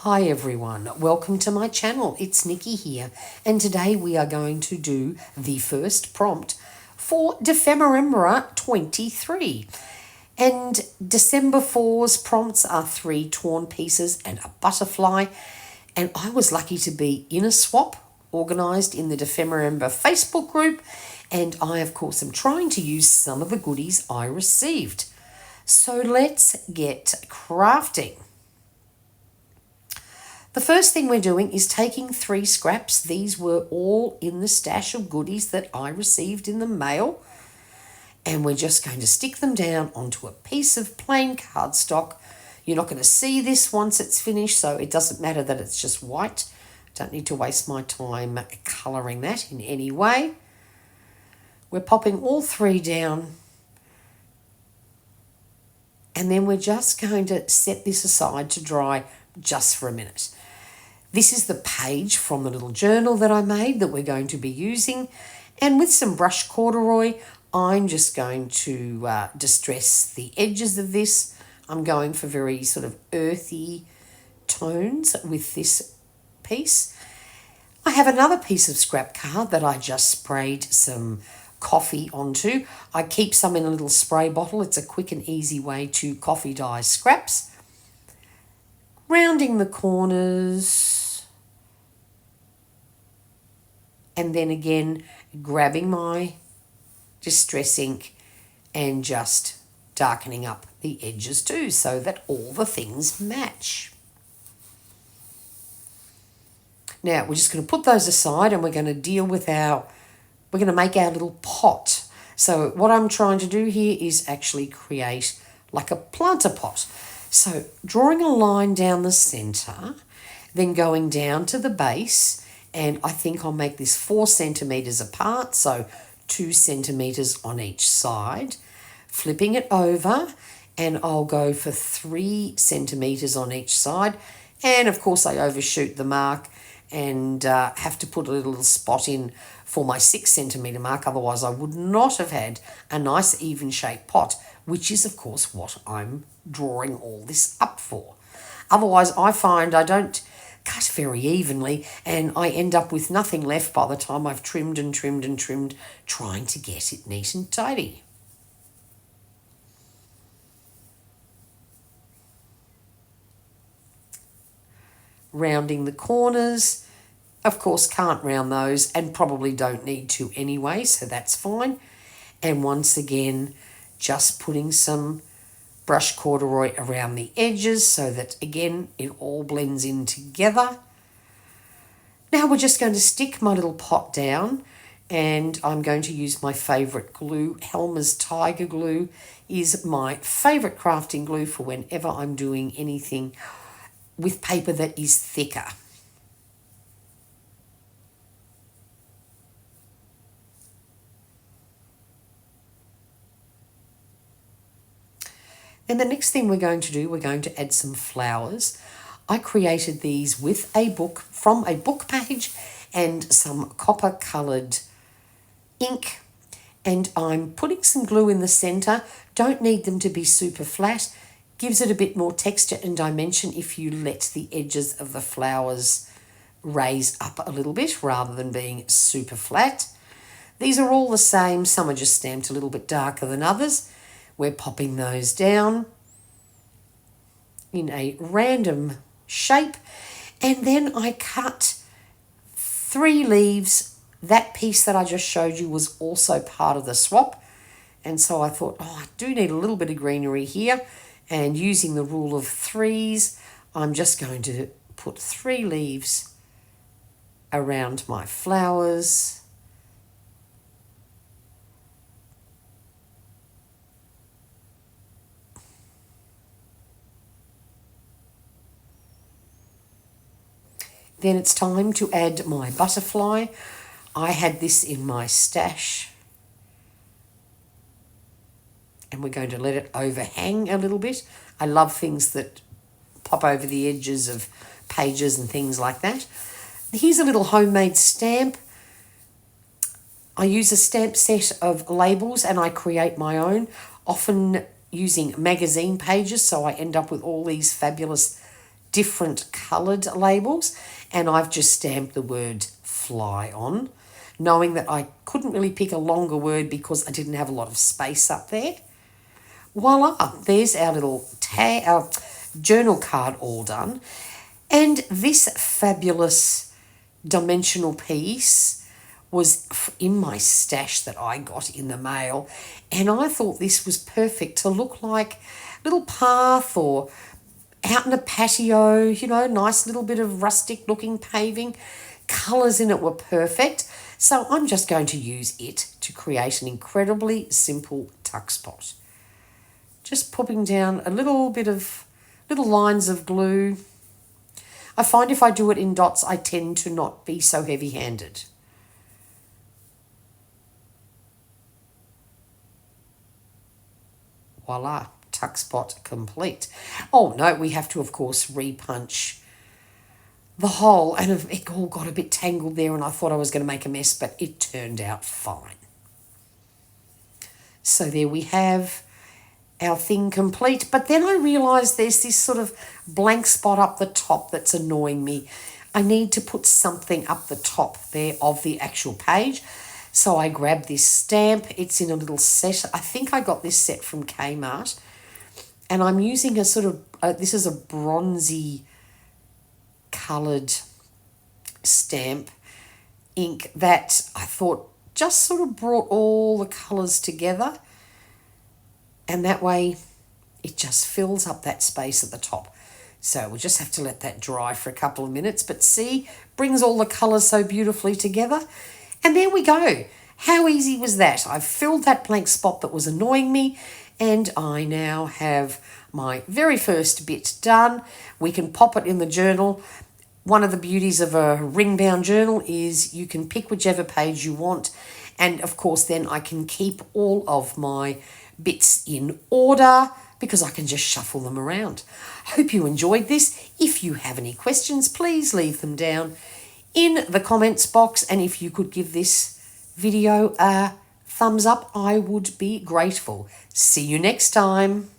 Hi everyone, welcome to my channel. It's Nikki here, and today we are going to do the first prompt for December 23. And December 4's prompts are 3 torn pieces and a butterfly. And I was lucky to be in a swap organised in the December Facebook group, and I of course am trying to use some of the goodies I received. So let's get crafting. The first thing we're doing is taking 3 scraps. These were all in the stash of goodies that I received in the mail. And we're just going to stick them down onto a piece of plain cardstock. You're not going to see this once it's finished, so it doesn't matter that it's just white. Don't need to waste my time colouring that in any way. We're popping all 3 down. And then we're just going to set this aside to dry just for a minute. This is the page from the little journal that I made that we're going to be using. And with some brush corduroy, I'm just going to distress the edges of this. I'm going for very sort of earthy tones with this piece. I have another piece of scrap card that I just sprayed some coffee onto. I keep some in a little spray bottle. It's a quick and easy way to coffee dye scraps. Rounding the corners, and then again grabbing my distress ink and just darkening up the edges too so that all the things match. Now we're just going to put those aside and we're going to deal with we're going to make our little pot. So what I'm trying to do here is actually create like a planter pot. So drawing a line down the centre, then going down to the base, and I think I'll make this 4 centimetres apart, so 2 centimetres on each side, flipping it over, and I'll go for 3 centimetres on each side, and of course I overshoot the mark and have to put a little spot in for my 6 centimetre mark, otherwise I would not have had a nice even shaped pot, which is of course what I'm drawing all this up for. Otherwise I find I don't cut very evenly and I end up with nothing left by the time I've trimmed and trimmed and trimmed, trying to get it neat and tidy. Rounding the corners. Of course, can't round those and probably don't need to anyway, so that's fine. And once again, just putting some brush corduroy around the edges so that, again, it all blends in together. Now we're just going to stick my little pot down, and I'm going to use my favourite glue. Helmer's Tiger Glue is my favourite crafting glue for whenever I'm doing anything with paper that is thicker. And the next thing we're going to do, we're going to add some flowers. I created these with a book, from a book page, and some copper coloured ink. And I'm putting some glue in the centre. Don't need them to be super flat. Gives it a bit more texture and dimension if you let the edges of the flowers raise up a little bit rather than being super flat. These are all the same. Some are just stamped a little bit darker than others. We're popping those down in a random shape. And then I cut 3 leaves. That piece that I just showed you was also part of the swap. And so I thought, I do need a little bit of greenery here. And using the rule of 3s, I'm just going to put 3 leaves around my flowers. Then it's time to add my butterfly. I had this in my stash. And we're going to let it overhang a little bit. I love things that pop over the edges of pages and things like that. Here's a little homemade stamp. I use a stamp set of labels and I create my own, often using magazine pages, so I end up with all these fabulous different coloured labels, and I've just stamped the word fly on, knowing that I couldn't really pick a longer word because I didn't have a lot of space up there. Voila, there's our little our journal card all done. And this fabulous dimensional piece was in my stash that I got in the mail, and I thought this was perfect to look like a little path or out in a patio, you know, nice little bit of rustic looking paving. Colours in it were perfect, so I'm just going to use it to create an incredibly simple tuck spot. Just popping down a little bit of little lines of glue. I find if I do it in dots, I tend to not be so heavy-handed. Voila, tuck spot complete. Oh no, we have to, of course, repunch the hole, and it all got a bit tangled there, and I thought I was going to make a mess, but it turned out fine. So there we have our thing complete. But then I realised there's this sort of blank spot up the top that's annoying me. I need to put something up the top there of the actual page. So I grabbed this stamp. It's in a little set. I think I got this set from Kmart. And I'm using a sort of, this is a bronzy coloured stamp ink that I thought just sort of brought all the colours together. And that way it just fills up that space at the top. So we'll just have to let that dry for a couple of minutes. But see, brings all the colours so beautifully together. And there we go. How easy was that? I've filled that blank spot that was annoying me, and I now have my very first bit done. We can pop it in the journal. One of the beauties of a ring-bound journal is you can pick whichever page you want. And of course, then I can keep all of my bits in order because I can just shuffle them around. Hope you enjoyed this. If you have any questions, please leave them down in the comments box. And if you could give this video a thumbs up, I would be grateful. See you next time.